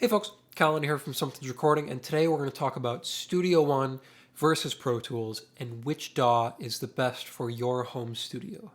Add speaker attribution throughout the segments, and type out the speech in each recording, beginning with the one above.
Speaker 1: Hey folks, Colin here from Something's Recording, and today we're going to talk about Studio One versus Pro Tools and which DAW is the best for your home studio.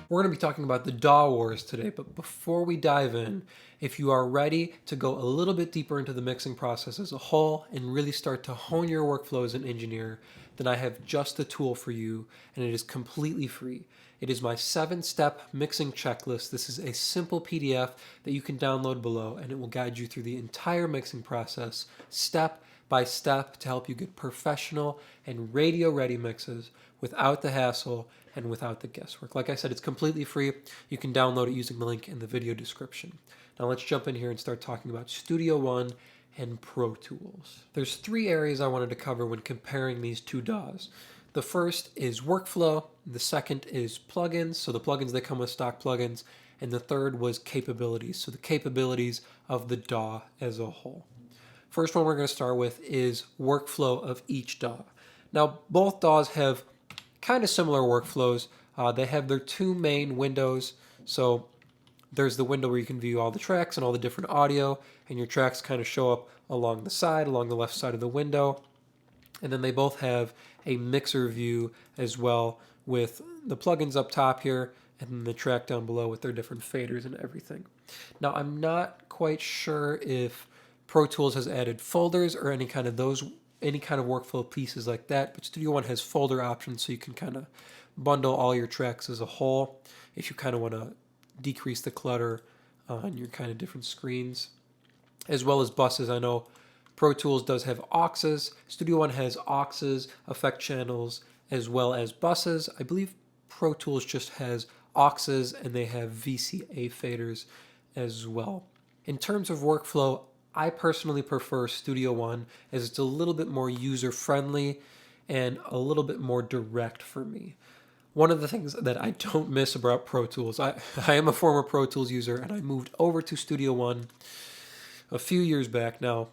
Speaker 1: We're going to be talking about the DAW wars today, but before we dive in, if you are ready to go a little bit deeper into the mixing process as a whole and really start to hone your workflow as an engineer, then I have just the tool for you, and it is completely free. It is my 7-step mixing checklist. This is a simple PDF that you can download below, and it will guide you through the entire mixing process, step by step, to help you get professional and radio-ready mixes without the hassle and without the guesswork. Like I said, it's completely free. You can download it using the link in the video description. Now let's jump in here and start talking about Studio One and Pro Tools. There's 3 areas I wanted to cover when comparing these two DAWs. The first is workflow, the second is plugins, so the plugins that come with stock plugins, and the third was capabilities, so the capabilities of the DAW as a whole. First one we're going to start with is workflow of each DAW. Now both DAWs have kind of similar workflows. They have their 2 main windows, so there's the window where you can view all the tracks and all the different audio, and your tracks kind of show up along the side, along the left side of the window. And then they both have a mixer view as well, with the plugins up top here and then the track down below with their different faders and everything. Now I'm not quite sure if Pro Tools has added folders or any kind of workflow pieces like that, but Studio One has folder options, so you can kind of bundle all your tracks as a whole if you kind of want to decrease the clutter on your kind of different screens, as well as buses. I know Pro Tools does have auxes. Studio One has auxes, effect channels, as well as buses. I believe Pro Tools just has auxes and they have VCA faders as well. In terms of workflow, I personally prefer Studio One as it's a little bit more user-friendly and a little bit more direct for me. One of the things that I don't miss about Pro Tools, I am a former Pro Tools user and I moved over to Studio One a few years back now,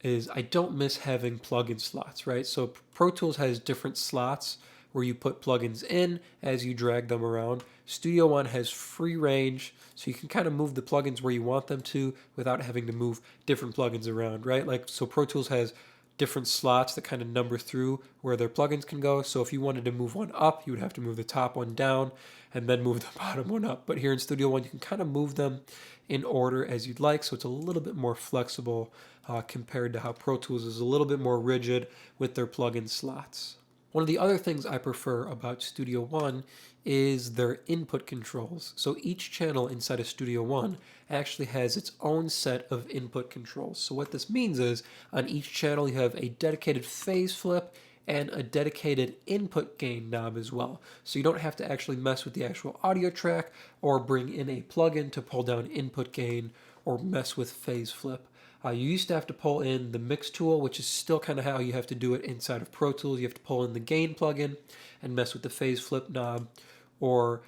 Speaker 1: is I don't miss having plugin slots, right? So Pro Tools has different slots where you put plugins in as you drag them around. Studio One has free range, so you can kind of move the plugins where you want them to without having to move different plugins around, right? Like, so Pro Tools has different slots that kind of number through where their plugins can go. So if you wanted to move one up, you would have to move the top one down and then move the bottom one up. But here in Studio One, you can kind of move them in order as you'd like. So it's a little bit more flexible compared to how Pro Tools is a little bit more rigid with their plugin slots. One of the other things I prefer about Studio One is their input controls. So each channel inside of Studio One actually has its own set of input controls. So what this means is on each channel you have a dedicated phase flip and a dedicated input gain knob as well. So you don't have to actually mess with the actual audio track or bring in a plugin to pull down input gain or mess with phase flip. You used to have to pull in the mix tool, which is still kind of how you have to do it inside of Pro Tools. You have to pull in the gain plugin and mess with the phase flip knob, or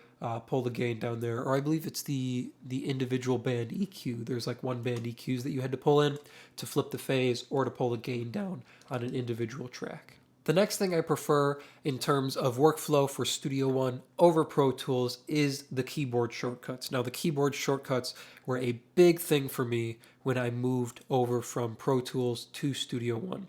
Speaker 1: pull the gain down there. Or I believe it's the individual band EQ. There's like one band EQs that you had to pull in to flip the phase or to pull the gain down on an individual track. The next thing I prefer in terms of workflow for Studio One over Pro Tools is the keyboard shortcuts. Now, the keyboard shortcuts were a big thing for me when I moved over from Pro Tools to Studio One.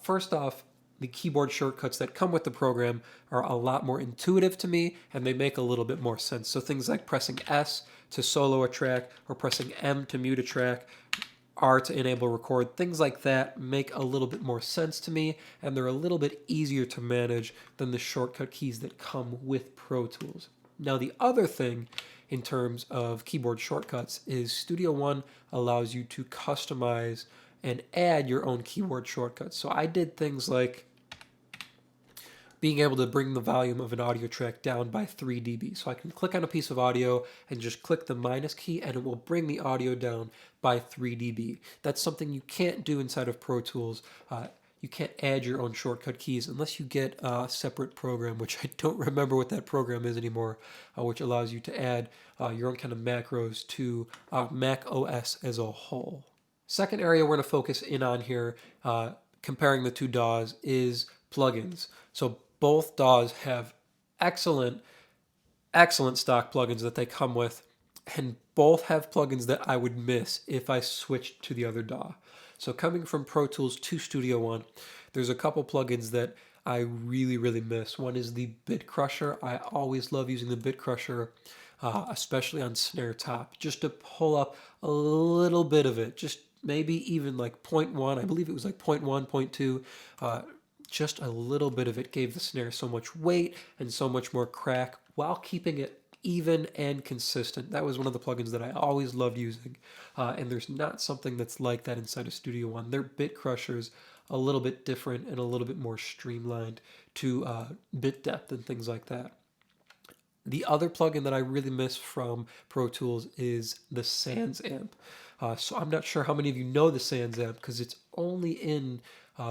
Speaker 1: First off, the keyboard shortcuts that come with the program are a lot more intuitive to me, and they make a little bit more sense. So things like pressing S to solo a track or pressing M to mute a track, R to enable record, things like that make a little bit more sense to me, and they're a little bit easier to manage than the shortcut keys that come with Pro Tools. Now, the other thing in terms of keyboard shortcuts is Studio One allows you to customize and add your own keyboard shortcuts. So I did things like being able to bring the volume of an audio track down by 3 dB. So I can click on a piece of audio and just click the minus key and it will bring the audio down by 3 dB. That's something you can't do inside of Pro Tools. You can't add your own shortcut keys unless you get a separate program, which I don't remember what that program is anymore, which allows you to add your own kind of macros to Mac OS as a whole. Second area we're going to focus in on here, comparing the two DAWs, is plugins. So both DAWs have excellent stock plugins that they come with. and both have plugins that I would miss if I switched to the other DAW. So coming from Pro Tools to Studio One, there's a couple plugins that I really, really miss. One is the Bit Crusher. I always love using the Bit Crusher, especially on snare top, just to pull up a little bit of it, just maybe even like point 0.1. I believe it was like point 0.1, point 0.2. Just a little bit of it gave the snare so much weight and so much more crack while keeping it even and consistent. That was one of the plugins that I always loved using, and there's not something that's like that inside of Studio One. Their bit crushers a little bit different and a little bit more streamlined to bit depth and things like that. The other plugin that I really miss from Pro Tools is the Sans amp. So I'm not sure how many of you know the Sans amp because it's only in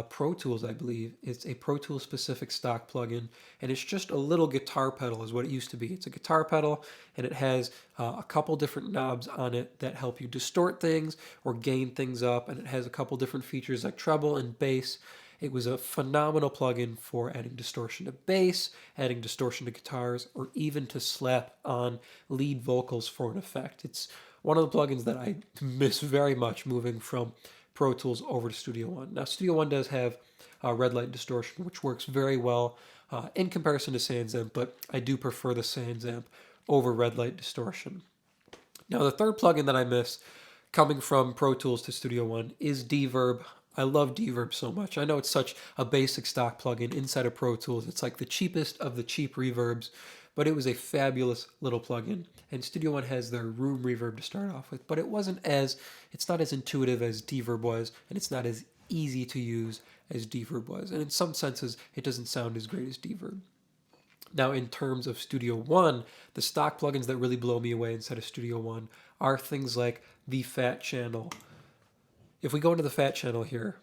Speaker 1: Pro Tools, I believe. It's a Pro Tools specific stock plugin, and it's just a little guitar pedal is what it used to be. It's a guitar pedal, and it has a couple different knobs on it that help you distort things or gain things up, and it has a couple different features like treble and bass. It was a phenomenal plugin for adding distortion to bass, adding distortion to guitars, or even to slap on lead vocals for an effect. It's one of the plugins that I miss very much moving from Pro Tools over to Studio One. Now, Studio One does have red light distortion, which works very well in comparison to Sans Amp, but I do prefer the Sans Amp over red light distortion. Now, the third plugin that I miss coming from Pro Tools to Studio One is Deverb. I love Deverb so much. I know it's such a basic stock plugin inside of Pro Tools. It's like the cheapest of the cheap reverbs, but it was a fabulous little plugin. And Studio One has their room reverb to start off with, but it's not as intuitive as Deverb was, and it's not as easy to use as Deverb was. And in some senses, it doesn't sound as great as Deverb. Now, in terms of Studio One, the stock plugins that really blow me away inside of Studio One are things like the Fat Channel. If we go into the Fat Channel here,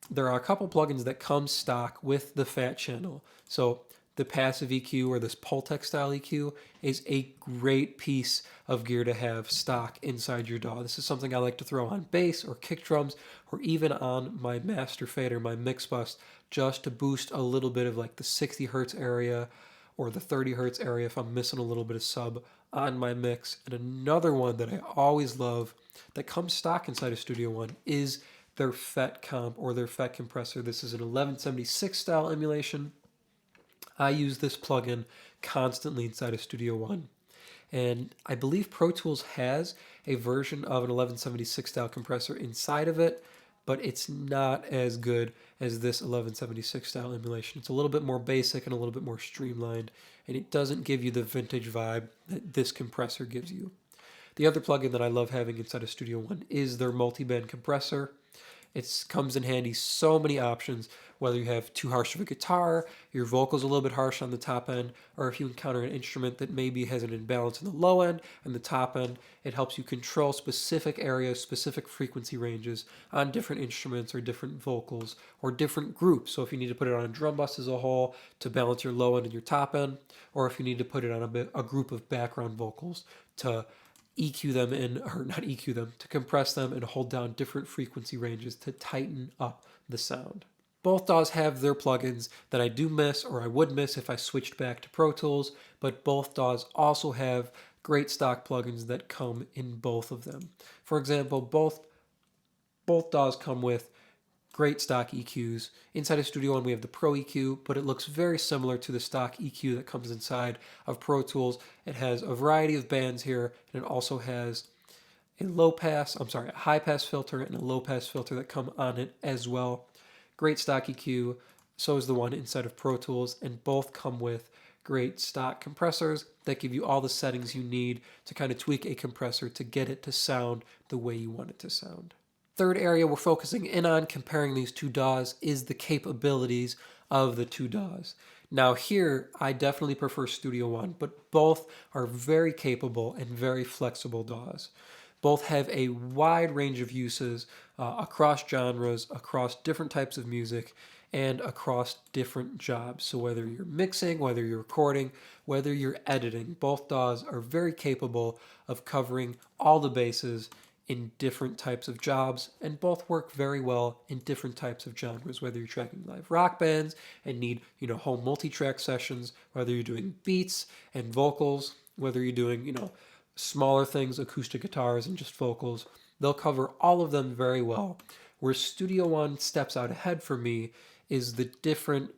Speaker 1: there are a couple plugins that come stock with the Fat Channel. So the passive EQ or this Pultec style EQ is a great piece of gear to have stock inside your DAW. This is something I like to throw on bass or kick drums or even on my master fader, my mix bus, just to boost a little bit of like the 60 hertz area or the 30 hertz area if I'm missing a little bit of sub on my mix. And another one that I always love that comes stock inside of Studio One is their FET comp or their FET compressor. This is an 1176 style emulation. I use this plugin constantly inside of Studio One. And I believe Pro Tools has a version of an 1176 style compressor inside of it, but it's not as good as this 1176 style emulation. It's a little bit more basic and a little bit more streamlined, and it doesn't give you the vintage vibe that this compressor gives you. The other plugin that I love having inside of Studio One is their multi-band compressor. It comes in handy, so many options, whether you have too harsh of a guitar, your vocals a little bit harsh on the top end, or if you encounter an instrument that maybe has an imbalance in the low end and the top end, it helps you control specific areas, specific frequency ranges on different instruments or different vocals or different groups. So if you need to put it on a drum bus as a whole to balance your low end and your top end, or if you need to put it on a group of background vocals to EQ them in, or not EQ them, to compress them and hold down different frequency ranges to tighten up the sound. Both DAWs have their plugins that I do miss or I would miss if I switched back to Pro Tools, but both DAWs also have great stock plugins that come in both of them. For example, both DAWs come with great stock EQs. Inside of Studio One, we have the Pro EQ, but it looks very similar to the stock EQ that comes inside of Pro Tools. It has a variety of bands here, and it also has a high pass filter and a low pass filter that come on it as well. Great stock EQ, so is the one inside of Pro Tools, and both come with great stock compressors that give you all the settings you need to kind of tweak a compressor to get it to sound the way you want it to sound. Third area we're focusing in on comparing these two DAWs is the capabilities of the two DAWs. Now here, I definitely prefer Studio One, but both are very capable and very flexible DAWs. Both have a wide range of uses across genres, across different types of music, and across different jobs. So whether you're mixing, whether you're recording, whether you're editing, both DAWs are very capable of covering all the bases in different types of jobs, and both work very well in different types of genres, whether you're tracking live rock bands and need home multi-track sessions, whether you're doing beats and vocals, whether you're doing smaller things, acoustic guitars and just vocals. They'll cover all of them very well. Where Studio One steps out ahead for me is the different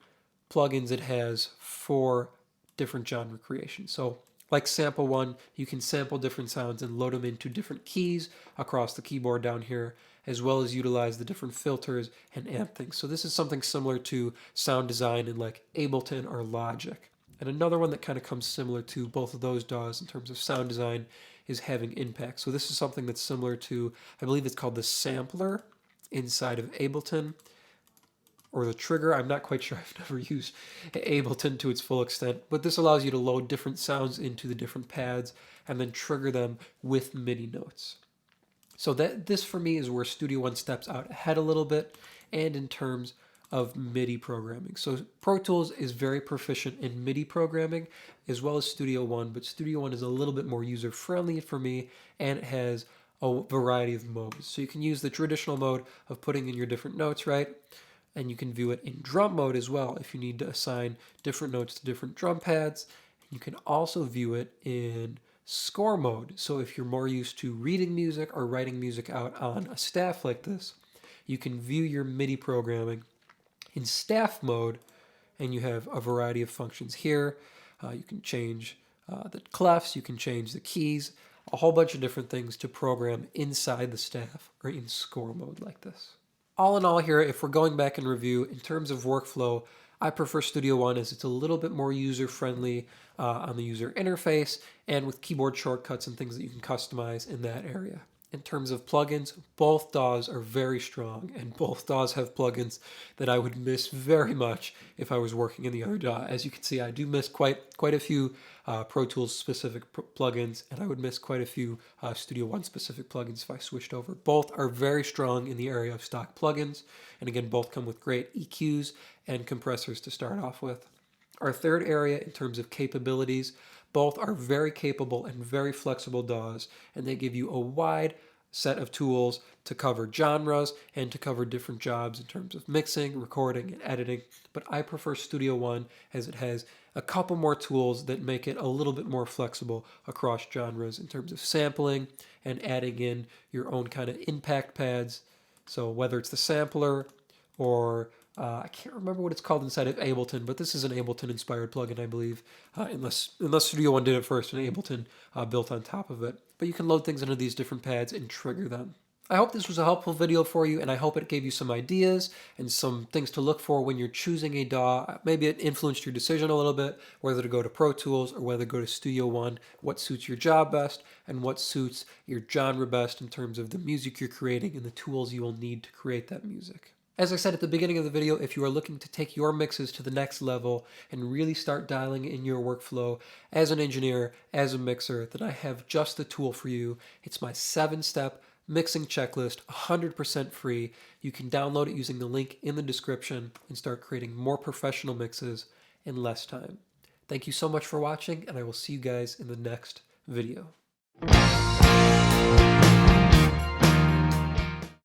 Speaker 1: plugins it has for different genre creation. So like Sample One, you can sample different sounds and load them into different keys across the keyboard down here, as well as utilize the different filters and amp things. So this is something similar to sound design in like Ableton or Logic. And another one that kind of comes similar to both of those DAWs in terms of sound design is having impact. So this is something that's similar to, I believe it's called the sampler inside of Ableton, or the trigger. I'm not quite sure. I've never used Ableton to its full extent, but this allows you to load different sounds into the different pads and then trigger them with MIDI notes. So this for me is where Studio One steps out ahead a little bit, and in terms of MIDI programming. So Pro Tools is very proficient in MIDI programming as well as Studio One, but Studio One is a little bit more user-friendly for me, and it has a variety of modes. So you can use the traditional mode of putting in your different notes, right? And you can view it in drum mode as well if you need to assign different notes to different drum pads. You can also view it in score mode. So if you're more used to reading music or writing music out on a staff like this, you can view your MIDI programming in staff mode, and you have a variety of functions here. You can change the clefs, you can change the keys, a whole bunch of different things to program inside the staff or in score mode like this. All in all here, if we're going back and review, in terms of workflow, I prefer Studio One as it's a little bit more user-friendly on the user interface and with keyboard shortcuts and things that you can customize in that area. In terms of plugins, both DAWs are very strong, and both DAWs have plugins that I would miss very much if I was working in the other DAW. As you can see, I do miss quite a few Pro Tools specific plugins, and I would miss quite a few Studio One specific plugins if I switched over. Both are very strong in the area of stock plugins, and again, both come with great EQs and compressors to start off with. Our third area in terms of capabilities, both are very capable and very flexible DAWs, and they give you a wide set of tools to cover genres and to cover different jobs in terms of mixing, recording, and editing. But I prefer Studio One as it has a couple more tools that make it a little bit more flexible across genres in terms of sampling and adding in your own kind of impact pads. So whether it's the sampler or I can't remember what it's called inside of Ableton, but this is an Ableton-inspired plugin, I believe, unless Studio One did it first and Ableton built on top of it. But you can load things into these different pads and trigger them. I hope this was a helpful video for you, and I hope it gave you some ideas and some things to look for when you're choosing a DAW. Maybe it influenced your decision a little bit, whether to go to Pro Tools or whether to go to Studio One, what suits your job best and what suits your genre best in terms of the music you're creating and the tools you will need to create that music. As I said at the beginning of the video, if you are looking to take your mixes to the next level and really start dialing in your workflow as an engineer, as a mixer, then I have just the tool for you. It's my 7-step mixing checklist, 100% free. You can download it using the link in the description and start creating more professional mixes in less time. Thank you so much for watching, and I will see you guys in the next video.